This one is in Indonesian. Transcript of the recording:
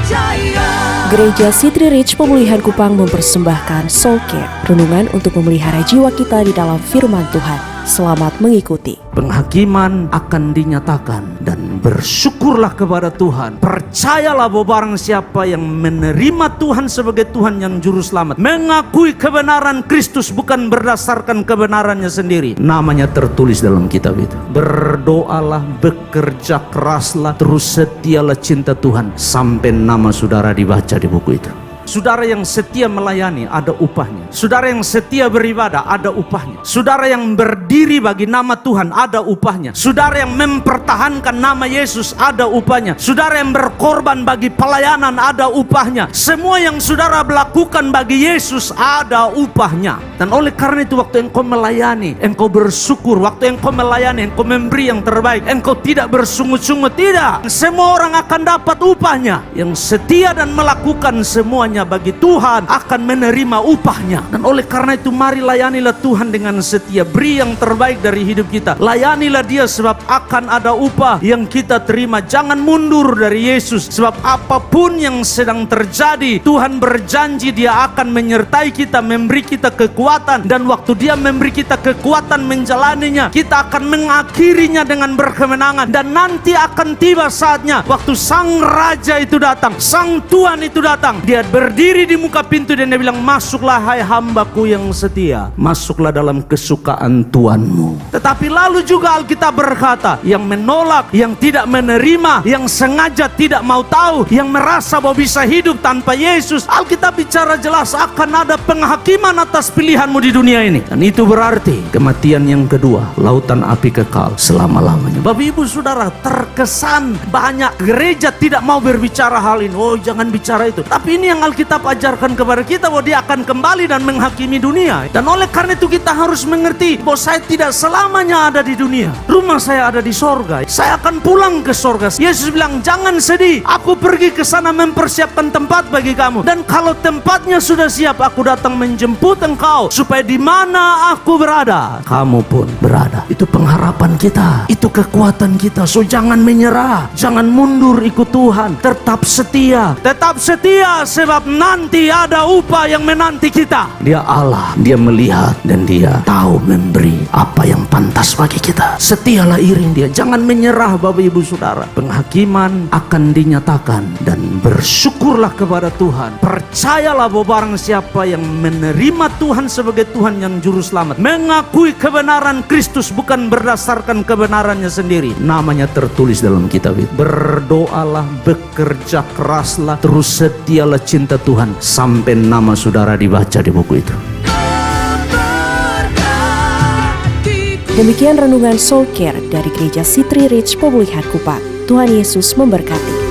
Gereja City Reach Pemulihan Kupang mempersembahkan Soul Care, renungan untuk memelihara jiwa kita di dalam firman Tuhan. Selamat mengikuti. Penghakiman akan dinyatakan dan bersyukurlah kepada Tuhan. Percayalah bahwa barang siapa yang menerima Tuhan sebagai Tuhan yang juru selamat, mengakui kebenaran Kristus bukan berdasarkan kebenarannya sendiri, namanya tertulis dalam kitab itu. Berdoalah, bekerja keraslah, terus setialah cinta Tuhan sampai nama saudara dibaca di buku itu. Saudara yang setia melayani ada upahnya. Saudara yang setia beribadah ada upahnya. Saudara yang berdiri bagi nama Tuhan ada upahnya. Saudara yang mempertahankan nama Yesus ada upahnya. Saudara yang berkorban bagi pelayanan ada upahnya. Semua yang saudara lakukan bagi Yesus ada upahnya. Dan oleh karena itu waktu engkau melayani, engkau bersyukur. Waktu engkau melayani, engkau memberi yang terbaik. Engkau tidak bersungut-sungut, tidak. Semua orang akan dapat upahnya. Yang setia dan melakukan semuanya bagi Tuhan akan menerima upahnya. Dan oleh karena itu mari layanilah Tuhan dengan setia. Beri yang terbaik dari hidup kita. Layanilah Dia sebab akan ada upah yang kita terima. Jangan mundur dari Yesus, sebab apapun yang sedang terjadi, Tuhan berjanji Dia akan menyertai kita, memberi kita kekuatan. Dan waktu Dia memberi kita kekuatan menjalaninya, kita akan mengakhirinya dengan berkemenangan. Dan nanti akan tiba saatnya waktu Sang Raja itu datang, Sang Tuhan itu datang. Dia berdiri di muka pintu dan Dia bilang, masuklah hai hambaku yang setia, masuklah dalam kesukaan Tuhanmu. Tetapi lalu juga Alkitab berkata, yang menolak, yang tidak menerima, yang sengaja tidak mau tahu, yang merasa bahwa bisa hidup tanpa Yesus, Alkitab bicara jelas akan ada penghakiman atas pilihanmu di dunia ini. Dan itu berarti kematian yang kedua, lautan api kekal selama-lamanya. Bapak ibu saudara, terkesan banyak gereja tidak mau berbicara hal ini. Oh, jangan bicara itu. Tapi ini yang Alkitab ajarkan kepada kita, bahwa Dia akan kembali dan menghakimi dunia. Dan oleh karena itu kita harus mengerti bahwa saya tidak selamanya ada di dunia. Rumah saya ada di sorga. Saya akan pulang ke sorga. Yesus bilang, jangan sedih, aku pergi ke sana mempersiapkan tempat bagi kamu. Dan kalau tempatnya sudah siap, aku datang menjemput engkau, supaya di mana aku berada, kamu pun berada. Itu pengharapan kita, itu kekuatan kita. So jangan menyerah, jangan mundur, ikut Tuhan. Tetap setia sebab nanti ada upah yang menanti kita. Dia Allah, Dia melihat dan Dia tahu memberi apa yang pantas bagi kita. Setialah iring Dia, jangan menyerah Bapak Ibu Saudara. Penghakiman akan dinyatakan dan bersyukurlah kepada Tuhan. Percayalah bahwa barang siapa yang menerima Tuhan sebagai Tuhan yang juru selamat, mengakui kebenaran Kristus bukan berdasarkan kebenarannya sendiri, namanya tertulis dalam kitab itu. Berdoalah, bekerja keraslah, terus setialah cinta Tuhan sampai nama saudara dibaca di buku itu. Demikian renungan Soul Care dari Gereja City Reach Pemulihan Kupang. Tuhan Yesus memberkati.